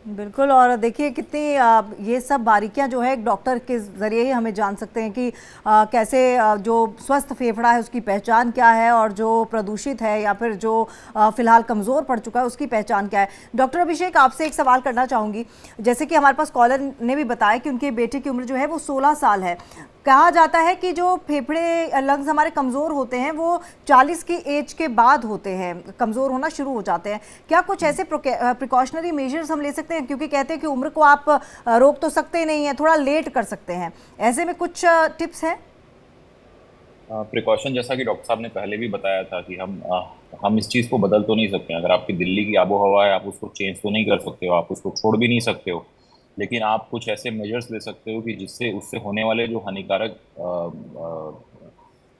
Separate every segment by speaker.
Speaker 1: बिल्कुल। और देखिए कितनी ये सब बारीकियां जो है एक डॉक्टर के ज़रिए ही हमें जान सकते हैं कि कैसे जो स्वस्थ फेफड़ा है उसकी पहचान क्या है, और जो प्रदूषित है या फिर जो फिलहाल कमज़ोर पड़ चुका है उसकी पहचान क्या है। डॉक्टर अभिषेक, आपसे एक सवाल करना चाहूँगी। जैसे कि हमारे पास कॉलर ने भी बताया कि उनके बेटे की उम्र जो है वो 16 साल है। कहा जाता है कि जो फेफड़े लंग्स हमारे कमज़ोर होते हैं वो 40 की एज के बाद होते हैं, कमज़ोर होना शुरू हो जाते हैं। क्या कुछ ऐसे प्रिकॉशनरी मेजर्स हम ले सकते हैं, क्योंकि कहते हैं कि उम्र को आप रोक तो सकते नहीं हैं, थोड़ा लेट कर सकते हैं, ऐसे में कुछ टिप्स हैं?
Speaker 2: प्रिकॉशन जैसा कि डॉक्टर साहब ने पहले भी बताया था कि हम इस चीज़ को बदल तो नहीं सकते हैं। अगर आपकी दिल्ली की आबो हवा है, आप उसको चेंज तो नहीं कर सकते हो, आप उसको छोड़ भी नहीं सकते हो। लेकिन आप कुछ ऐसे मेजर्स ले सकते हो कि जिससे उससे होने वाले जो हानिकारक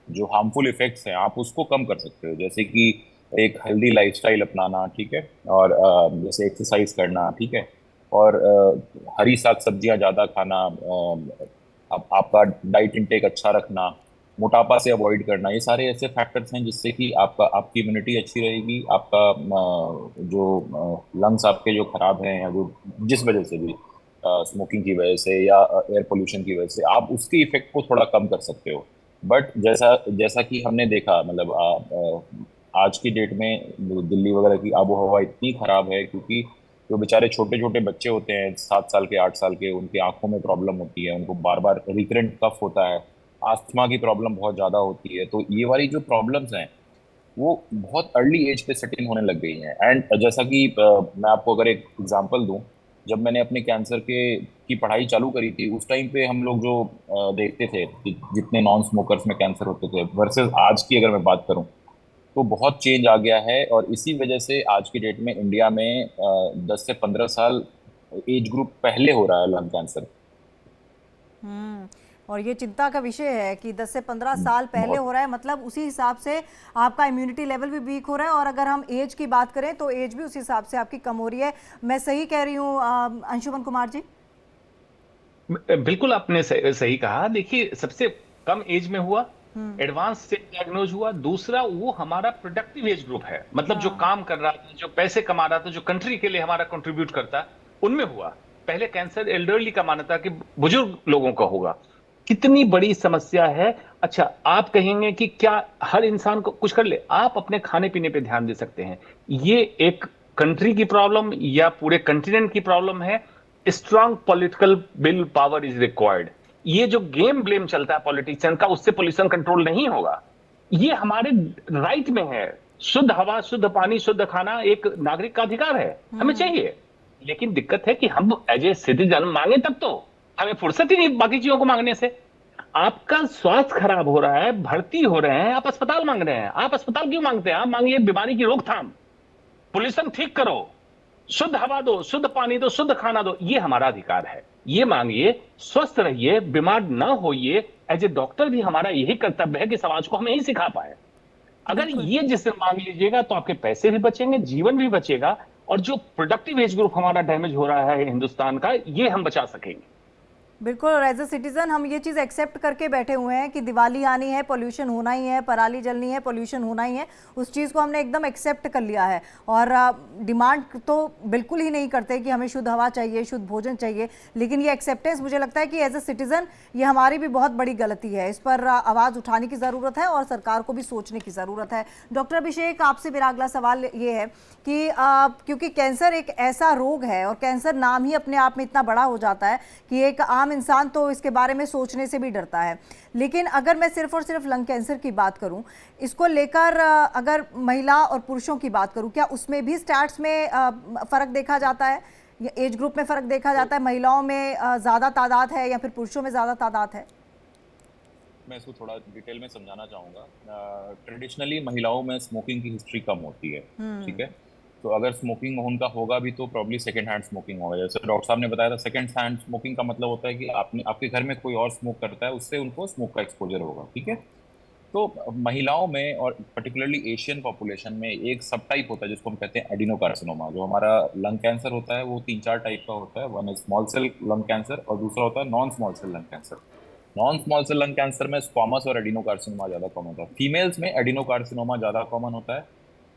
Speaker 2: जो हार्मफुल इफेक्ट्स हैं आप उसको कम कर सकते हो। जैसे कि एक हेल्दी लाइफस्टाइल अपनाना, ठीक है, और जैसे एक्सरसाइज करना, ठीक है, और हरी साग सब्जियां ज़्यादा खाना, आपका डाइट इंटेक अच्छा रखना, मोटापा से अवॉइड करना, ये सारे ऐसे फैक्टर्स हैं जिससे कि आपकी इम्यूनिटी अच्छी रहेगी। आपका जो लंग्स आपके जो खराब हैं, या जो जिस वजह से भी, स्मोकिंग की वजह से या एयर पोल्यूशन की वजह से, आप उसके इफेक्ट को थोड़ा कम कर सकते हो। बट जैसा जैसा कि हमने देखा, मतलब आज की डेट में दिल्ली वगैरह की आबो हवा इतनी खराब है, क्योंकि जो बेचारे छोटे छोटे बच्चे होते हैं, 7 साल के, 8 साल के, उनकी आंखों में प्रॉब्लम होती है, उनको बार बार रिकरेंट कफ होता है, आस्थमा की प्रॉब्लम बहुत ज्यादा होती है। तो ये वाली जो प्रॉब्लम्स हैं वो बहुत अर्ली एज पे सेट इन होने लग गई हैं। एंड जैसा कि मैं आपको अगर एक एग्जांपल दूं, जब मैंने अपने कैंसर के की पढ़ाई चालू करी थी, उस टाइम पे हम लोग जो देखते थे कि जितने नॉन स्मोकर्स में कैंसर होते थे वर्सेस आज की अगर मैं बात करूं, तो बहुत चेंज आ गया है। और इसी वजह से आज की डेट में इंडिया में 10 से 15 साल एज ग्रुप पहले हो रहा है लंग कैंसर।
Speaker 1: हम्म। और ये चिंता का विषय है कि 10 से 15 साल पहले
Speaker 2: बहुत।
Speaker 1: हो रहा है, मतलब उसी हिसाब से आपका इम्यूनिटी लेवल भी वीक हो रहा है, और अगर हम एज की बात करें तो एज भी उसी हिसाब से आपकी कम हो रही है। मैं सही कह रही हूँ अंशुमन कुमार जी?
Speaker 3: बिल्कुल आपने सही कहा। देखिए, सबसे कम एज में हुआ, एडवांस से डायग्नोज हुआ। दूसरा, वो हमारा प्रोडक्टिव एज ग्रुप है, मतलब जो
Speaker 1: हाँ।
Speaker 3: काम कर रहा था, जो पैसे कमा रहा था, जो कंट्री के लिए हमारा कंट्रीब्यूट करता, उनमें हुआ। पहले कैंसर एल्डरली का माना था कि बुजुर्ग लोगों का होगा। कितनी बड़ी समस्या है। अच्छा, आप कहेंगे कि क्या हर इंसान को कुछ कर ले? आप अपने खाने पीने पे ध्यान दे सकते हैं। ये एक कंट्री की प्रॉब्लम या पूरे कंटिनेंट की प्रॉब्लम है। Strong political will power is required. ये जो गेम ब्लेम चलता है पॉलिटिशियन का, उससे पोल्यूशन कंट्रोल नहीं होगा। ये हमारे राइट में है। शुद्ध हवा, शुद्ध पानी, शुद्ध खाना एक नागरिक का अधिकार है, हमें चाहिए। लेकिन दिक्कत है कि हम एज ए सिटीजन मांगे तब तो, हमें फुर्सत ही नहीं बाकी चीजों को मांगने से। आपका स्वास्थ्य खराब हो रहा है, भर्ती हो रहे हैं, आप अस्पताल मांग रहे हैं। आप अस्पताल क्यों मांगते हैं? आप मांगिए बीमारी की रोकथाम, पोल्यूशन ठीक करो, शुद्ध हवा दो, शुद्ध पानी दो, शुद्ध खाना दो। ये हमारा अधिकार है, ये मांगिए। स्वस्थ रहिए, बीमार ना होइए। एज ए डॉक्टर भी हमारा यही कर्तव्य है कि समाज को हम यही सिखा पाए। अगर
Speaker 1: बिल्कुल।
Speaker 3: ये जिससे मांग लीजिएगा तो आपके पैसे भी बचेंगे, जीवन भी बचेगा, और जो प्रोडक्टिव एज ग्रुप हमारा डैमेज हो रहा है हिंदुस्तान का, ये हम बचा सकेंगे।
Speaker 1: बिल्कुल। और एज अ सिटीज़न हम ये चीज़ एक्सेप्ट करके बैठे हुए हैं कि दिवाली आनी है, पोल्यूशन होना ही है, पराली जलनी है, पोल्यूशन होना ही है। उस चीज़ को हमने एकदम एक्सेप्ट कर लिया है, और डिमांड तो बिल्कुल ही नहीं करते कि हमें शुद्ध हवा चाहिए, शुद्ध भोजन चाहिए। लेकिन ये एक्सेप्टेंस, मुझे लगता है कि एज अ सिटीज़न ये हमारी भी बहुत बड़ी गलती है। इस पर आवाज़ उठाने की ज़रूरत है और सरकार को भी सोचने की ज़रूरत है। डॉक्टर अभिषेक, आपसे मेरा अगला सवाल ये है कि क्योंकि कैंसर एक ऐसा रोग है, और कैंसर नाम ही अपने आप में इतना बड़ा हो जाता है कि एक आम इंसान तो इसके बारे में सोचने से भी डरता है। लेकिन अगर मैं सिर्फ और सिर्फ लंग कैंसर की बात करूं, इसको लेकर अगर महिला और पुरुषों की बात करूं, क्या उसमें भी स्टैट्स में फ़र्क देखा जाता है, या एज ग्रुप में फ़र्क देखा जाता है? महिलाओं में ज़्यादा तादाद है या फिर पुरुषों में ज़्यादा तादाद है?
Speaker 2: मैं इसको थोड़ा डिटेल में समझाना चाहूँगा। ट्रेडिशनली महिलाओं में स्मोकिंग की हिस्ट्री कम होती है, ठीक है। तो अगर स्मोकिंग उनका होगा भी तो प्रॉब्ली सेकेंड हैंड स्मोकिंग होगा। जैसे डॉक्टर साहब ने बताया था, सेकेंड हैंड स्मोकिंग का मतलब होता है कि आपने आपके घर में कोई और स्मोक करता है, उससे उनको स्मोक का एक्सपोजर होगा, ठीक है। तो महिलाओं में और पर्टिकुलरली एशियन पॉपुलेशन में एक सब टाइप होता है जिसको हम कहते हैं एडिनोकार्सिनोमा। जो हमारा लंग कैंसर होता है वो 3-4 टाइप का होता है। One is small cell lung cancer, और दूसरा होता है non small cell lung cancer. Non small cell lung cancer में स्क्वामस और एडिनोकार्सिनोमा ज्यादा कॉमन होता है। फीमेल्स में एडिनोकार्सिनोमा ज्यादा कॉमन होता है,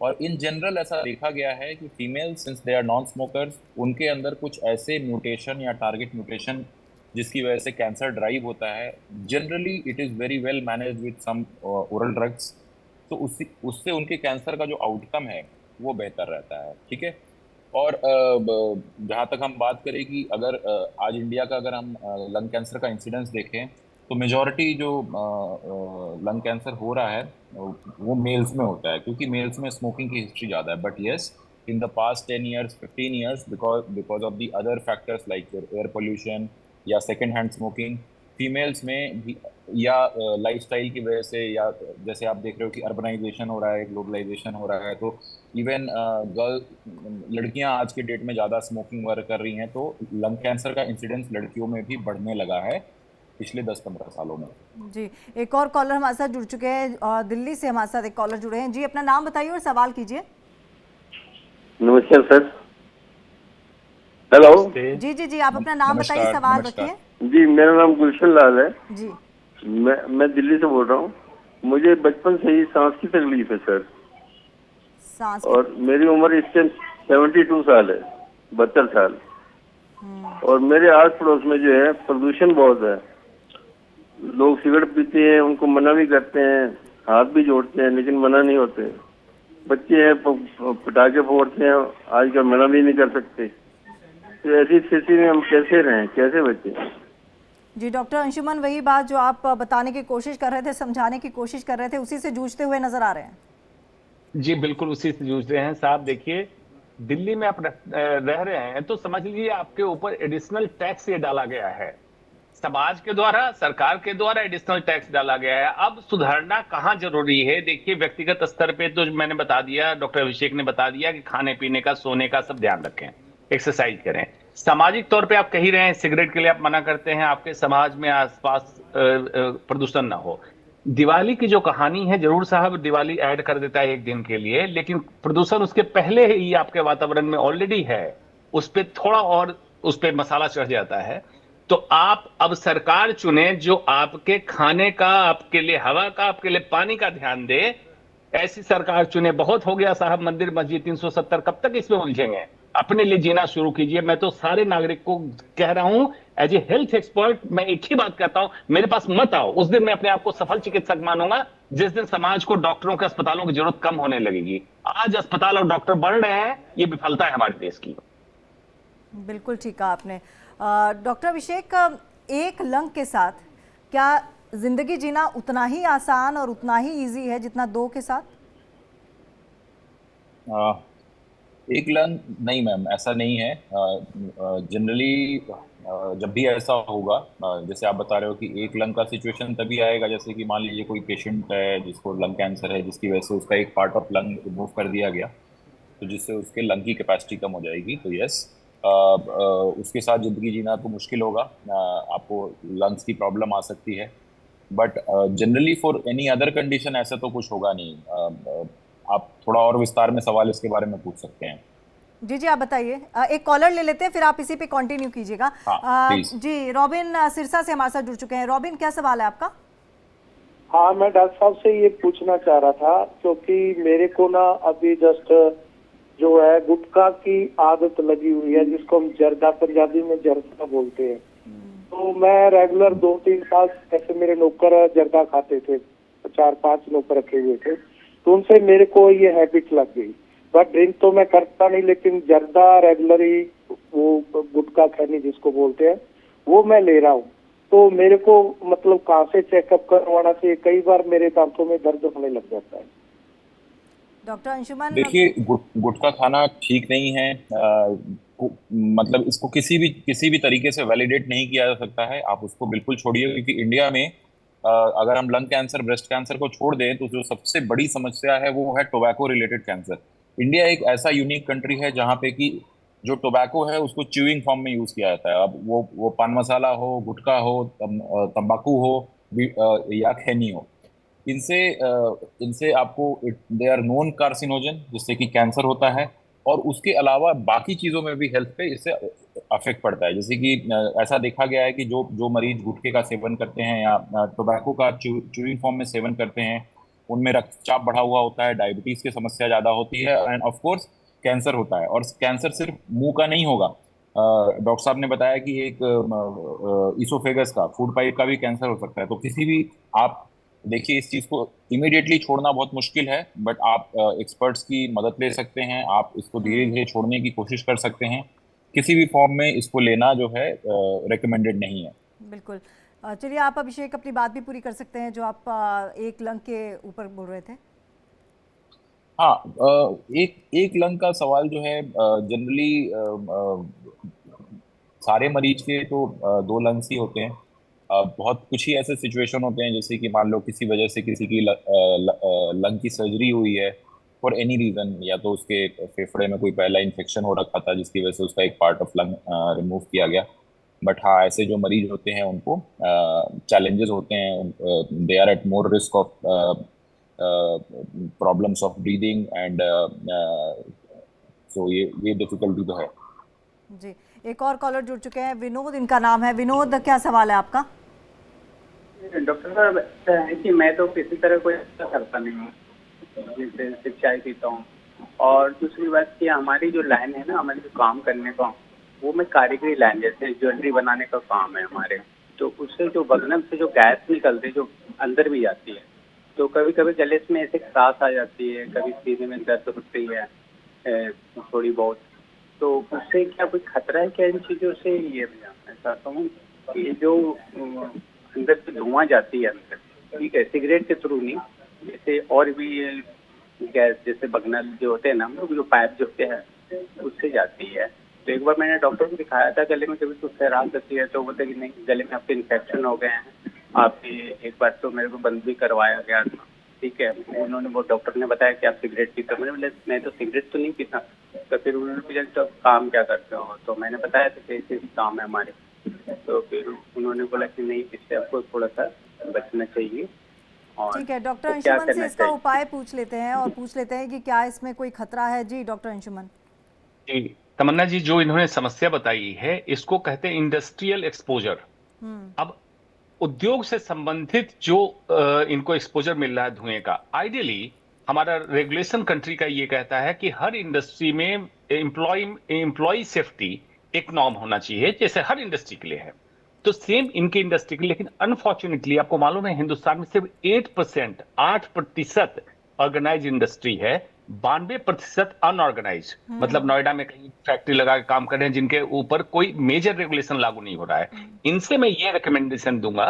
Speaker 2: और इन जनरल ऐसा देखा गया है कि female since they are non smokers, उनके अंदर कुछ ऐसे म्यूटेशन या टारगेट म्यूटेशन जिसकी वजह से कैंसर ड्राइव होता है, generally it is very well manage with some oral drugs, तो उससे उनके कैंसर का जो आउटकम है वो बेहतर रहता है, ठीक है। और जहाँ तक हम बात करें कि अगर आज इंडिया का अगर हम लंग कैंसर का इंसिडेंस देखें, तो मेजॉरिटी जो लंग कैंसर हो रहा है वो मेल्स में होता है, क्योंकि मेल्स में स्मोकिंग की हिस्ट्री ज़्यादा है। But yes, in the past 10 years 15 years, because of the other factors like air pollution या सेकेंड हैंड स्मोकिंग, फीमेल्स में भी, या लाइफस्टाइल की वजह से, या जैसे आप देख रहे हो कि अर्बनाइजेशन हो रहा है, ग्लोबलाइजेशन हो रहा है, तो इवन लड़कियां आज के डेट में ज़्यादा स्मोकिंग वर्क कर रही हैं, तो लंग कैंसर का इंसिडेंस लड़कियों में भी बढ़ने लगा है पिछले 10-15 सालों में।
Speaker 1: जी, एक और कॉलर हमारे साथ जुड़ चुके हैं और दिल्ली से हमारे साथ एक कॉलर जुड़े हैं। जी, अपना नाम बताइए और सवाल कीजिए।
Speaker 4: नमस्कार सर। हेलो।
Speaker 1: जी जी जी, आप अपना नाम बताइए, सवाल रखिए।
Speaker 4: जी, मेरा नाम गुलशन लाल है
Speaker 1: जी,
Speaker 4: मैं दिल्ली से बोल रहा हूँ। मुझे बचपन से ही सांस की तकलीफ है सर,
Speaker 1: सांस
Speaker 4: और मेरी उम्र इस टाइम 72 साल है, 72 साल। और मेरे आस पड़ोस में जो है प्रदूषण बहुत है, लोग सिगरेट पीते हैं, उनको मना भी करते हैं, हाथ भी जोड़ते हैं, लेकिन मना नहीं होते। बच्चे हैं पटाखे फोड़ते हैं, आजकल मना भी नहीं कर सकते। तो ऐसी स्थिति में हम कैसे रहें, कैसे बचें?
Speaker 1: जी, डॉक्टर अंशुमन, वही बात जो आप बताने की कोशिश कर रहे थे, समझाने की कोशिश कर रहे थे, उसी से जूझते हुए नजर आ रहे हैं।
Speaker 3: जी बिल्कुल उसी से जूझ रहे हैं साहब। देखिए, दिल्ली में आप रह रहे हैं तो समझ लीजिए आपके ऊपर एडिशनल टैक्स ये डाला गया है, समाज के द्वारा, सरकार के द्वारा एडिशनल टैक्स डाला गया है। अब सुधारना कहाँ जरूरी है? देखिए, व्यक्तिगत स्तर पे तो मैंने बता दिया, डॉक्टर अभिषेक ने बता दिया कि खाने पीने का, सोने का सब ध्यान रखें, एक्सरसाइज करें। सामाजिक तौर पे आप कह ही रहे हैं, सिगरेट के लिए आप मना करते हैं, आपके समाज में आसपास प्रदूषण ना हो। दिवाली की जो कहानी है, जरूर साहब दिवाली ऐड कर देता है एक दिन के लिए, लेकिन प्रदूषण उसके पहले ही आपके वातावरण में ऑलरेडी है, उस पर थोड़ा और उस पर मसाला चढ़ जाता है। तो आप अब सरकार चुने जो आपके खाने का, आपके लिए हवा का, आपके लिए पानी का ध्यान दे, ऐसी सरकार चुने। बहुत हो गया साहब मंदिर मस्जिद 370, कब तक इसमें उलझेंगे? अपने लिए जीना शुरू कीजिए। मैं तो सारे नागरिक को कह रहा हूं, एज ए हेल्थ एक्सपर्ट मैं एक ही बात कहता हूं, मेरे पास मत आओ। उस दिन मैं अपने आप को सफल चिकित्सक मानूंगा जिस दिन समाज को डॉक्टरों के, अस्पतालों की जरूरत कम होने लगेगी। आज अस्पताल और डॉक्टर बढ़ रहे हैं, ये विफलता है हमारे देश की।
Speaker 1: बिल्कुल ठीक कहा आपने। डॉक्टर अभिषेक, एक लंग के साथ क्या जिंदगी जीना उतना ही आसान और उतना ही इजी है जितना दो के साथ?
Speaker 2: एक लंग नहीं मैम, ऐसा नहीं है। जनरली जब भी ऐसा होगा, जैसे आप बता रहे हो कि एक लंग का सिचुएशन तभी आएगा जैसे कि मान लीजिए कोई पेशेंट है जिसको लंग कैंसर है, जिसकी वजह से उसका एक पार्ट ऑफ लंग रिमूव कर दिया गया, तो जिससे उसके लंग की कैपेसिटी कम हो जाएगी, तो यस, उसके साथ ज़िंदगी जीना तो मुश्किल होगा, आपको लंग्स की प्रॉब्लम आ सकती है। But generally for any other condition ऐसा तो कुछ होगा नहीं। आप थोड़ा और विस्तार में सवाल इसके बारे में पूछ सकते हैं।
Speaker 1: जी जी, आप बताइए। एक कॉलर ले लेते हैं, फिर आप इसी पे कंटिन्यू कीजिएगा।
Speaker 2: हाँ, प्लीज।
Speaker 1: जी, रॉबिन सिरसा से हमारे साथ जुड़ चुके हैं। रॉबिन, क्या सवाल है आपका?
Speaker 5: हाँ, मैं डॉक्टर साहब से ये पूछना चाह रहा था, क्योंकि मेरे को ना अभी जस्ट जो है गुटखा की आदत लगी हुई है, जिसको हम जर्दा, पंजाबी में जर्दा बोलते हैं। तो मैं रेगुलर 2-3 साल ऐसे मेरे नौकर जर्दा खाते थे, 4-5 नौकर रखे हुए थे, तो उनसे मेरे को ये हैबिट लग गई। बट ड्रिंक तो मैं करता नहीं, लेकिन जर्दा रेगुलरली, वो गुटखा खैनी जिसको बोलते हैं, वो मैं ले रहा हूँ। तो मेरे को मतलब कहाँ से चेकअप करवाना चाहिए? कई बार मेरे दांतों में दर्द होने लग जाता है।
Speaker 1: डॉक्टर अंशुमन,
Speaker 2: देखिए, गुटखा खाना ठीक नहीं है। मतलब इसको किसी भी तरीके से वैलिडेट नहीं किया जा सकता है। आप उसको बिल्कुल छोड़िए, क्योंकि इंडिया में अगर हम लंग कैंसर, ब्रेस्ट कैंसर को छोड़ दें, तो जो सबसे बड़ी समस्या है वो है टोबैको रिलेटेड कैंसर। इंडिया एक ऐसा यूनिक कंट्री है जहाँ पे कि जो टोबैको है उसको च्यूइंग फॉर्म में यूज किया जाता है। अब वो पान मसाला हो, गुटखा हो, तंबाकू हो, या खैनी हो, इनसे इनसे आपको दे आर नोन कार्सिनोजन, जिससे कि कैंसर होता है। और उसके अलावा बाकी चीज़ों में भी हेल्थ पे इससे अफेक्ट पड़ता है। जैसे कि ऐसा देखा गया है कि जो जो मरीज गुटखे का सेवन करते हैं या टोबैको का च्यूइंग फॉर्म में सेवन करते हैं, उनमें रक्तचाप बढ़ा हुआ होता है, डायबिटीज की समस्या ज्यादा होती है, एंड ऑफ कोर्स कैंसर होता है। और कैंसर सिर्फ मुंह का नहीं होगा, डॉक्टर साहब ने बताया कि एक इसोफेगस का, फूड पाइप का भी कैंसर हो सकता है। तो किसी भी, आप देखिए इस चीज को इमीडिएटली छोड़ना बहुत मुश्किल है, बट आप एक्सपर्ट्स की मदद ले सकते हैं, आप इसको धीरे धीरे छोड़ने की कोशिश कर सकते हैं। किसी भी फॉर्म में इसको लेना जो है रिकमेंडेड नहीं है।
Speaker 1: बिल्कुल। चलिए आप अभिषेक अपनी बात भी पूरी कर सकते हैं जो आप एक लंग के ऊपर बोल रहे थे।
Speaker 2: हाँ, एक लंग का सवाल जो है, जनरली सारे मरीज के तो दो लंग्स ही होते हैं। बहुत कुछ ही ऐसे सिचुएशन होते हैं, जैसे कि मान लो किसी वजह से किसी की लंग की सर्जरी हुई है फॉर एनी रीजन, या तो उसके फेफड़े में कोई पहला इन्फेक्शन हो रखा था जिसकी वजह से उसका एक पार्ट ऑफ लंग रिमूव किया गया। बट हाँ, ऐसे जो मरीज होते हैं उनको चैलेंजेस होते हैं, they are at more risk of problems of breathing, and so ये डिफिकल्टी तो है।
Speaker 1: जी, एक और कॉलर जुड़ चुके हैं, विनोद इनका नाम है। विनोद, क्या सवाल है आपका?
Speaker 6: डॉक्टर साहब, ऐसा है कि मैं तो किसी तरह कोई ऐसा करता नहीं हूँ, जैसे सिर्फ चाय पीता हूँ। और दूसरी बात कि हमारी जो लाइन है ना, हमारे जो काम करने का, वो में कारीगरी लाइन, जैसे ज्वेलरी बनाने का काम है हमारे, तो उससे जो बगनम से जो गैस निकलती है जो अंदर भी जाती है, तो कभी कभी गले में ऐसे खराश आ जाती है, कभी सीने में दर्द होती है थोड़ी बहुत। तो उससे क्या कोई खतरा है क्या इन चीज़ों से? ये मैं चाहता हूँ कि जो अंदर से धुआं जाती है अंदर, ठीक है, सिगरेट के थ्रू नहीं, जैसे और भी गैस जैसे बगनल जो होते हैं ना, जो पाइप जो होते हैं उससे जाती है। तो एक बार मैंने डॉक्टर को दिखाया था, गले में कभी कुछ खराश आती है तो बोलते कि नहीं, गले में आपके इन्फेक्शन हो गए हैं, आपके एक बार तो मेरे को बंद भी करवाया गया था, ठीक है। उन्होंने, वो डॉक्टर ने बताया कि आप सिगरेट पीते हो। मैंने बोला मैं तो सिगरेट तो नहीं पीता। तो फिर उन्होंने पूछा तो काम क्या करते हो, तो मैंने बताया था कि ऐसे काम है हमारे। तो फिर उन्होंने बोला कि नहीं, इससे आपको थोड़ा सा बचना चाहिए। और
Speaker 1: ठीक है, डॉक्टर
Speaker 6: तो क्या
Speaker 1: अंशुमन से
Speaker 6: करना
Speaker 1: इसका
Speaker 6: चाहिए?
Speaker 1: उपाय पूछ लेते हैं और पूछ लेते हैं कि क्या इसमें कोई खतरा है। जी डॉक्टर अंशुमन।
Speaker 3: जी तमन्ना जी, जो इन्होंने समस्या बताई है इसको कहते हैं इंडस्ट्रियल एक्सपोजर। अब उद्योग से संबंधित जो इनको एक्सपोजर मिल रहा है धुएं का, आइडियली हमारा रेगुलेशन कंट्री का ये कहता है कि हर इंडस्ट्री में एम्प्लॉय सेफ्टी एक नॉर्म होना चाहिए, जैसे हर इंडस्ट्री के लिए है। तो सेम इनके इंडस्ट्री के लिए, लेकिन अनफॉर्चुनेटली आपको मालूम है हिंदुस्तान में सिर्फ 8% ऑर्गेनाइज इंडस्ट्री है, 92% अनऑर्गेनाइज। मतलब नोएडा में कहीं फैक्ट्री लगा के काम कर रहे हैं जिनके ऊपर कोई मेजर रेगुलेशन लागू नहीं हो रहा है। इनसे मैं ये रिकमेंडेशन दूंगा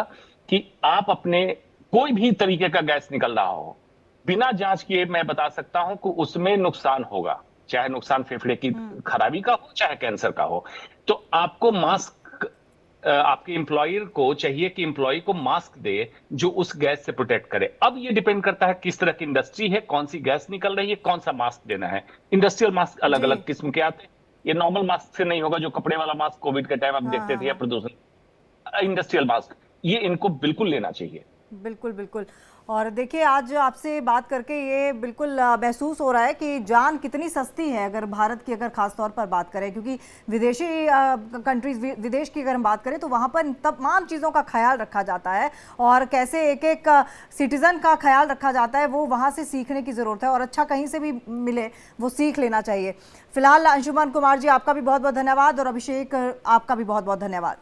Speaker 3: कि आप अपने कोई भी तरीके का गैस निकल रहा हो, बिना जांच किए मैं बता सकता हूं कि उसमें नुकसान होगा, चाहे नुकसान फेफड़े की खराबी का हो, चाहे कैंसर का हो। तो आपको मास्क, आपके एम्प्लॉयर को चाहिए कि एम्प्लॉय को मास्क दे जो उस गैस से प्रोटेक्ट करे। अब ये डिपेंड करता है किस तरह की इंडस्ट्री है, कौन सी गैस निकल रही है, कौन सा मास्क देना है। इंडस्ट्रियल मास्क अलग अलग किस्म के आते हैं, ये नॉर्मल मास्क से नहीं होगा। जो कपड़े वाला मास्क कोविड के टाइम आप देखते थे, या प्रदूषण, इंडस्ट्रियल मास्क, ये इनको बिल्कुल लेना चाहिए।
Speaker 1: बिल्कुल बिल्कुल। और देखिए, आज आपसे बात करके ये बिल्कुल महसूस हो रहा है कि जान कितनी सस्ती है अगर भारत की, अगर खास तौर पर बात करें, क्योंकि विदेशी कंट्रीज, विदेश की अगर हम बात करें तो वहाँ पर तमाम चीज़ों का ख्याल रखा जाता है, और कैसे एक एक सिटीज़न का ख्याल रखा जाता है, वो वहाँ से सीखने की ज़रूरत है। और अच्छा कहीं से भी मिले वो सीख लेना चाहिए। फिलहाल अंशुमन कुमार जी, आपका भी बहुत बहुत धन्यवाद, और अभिषेक आपका भी बहुत बहुत धन्यवाद।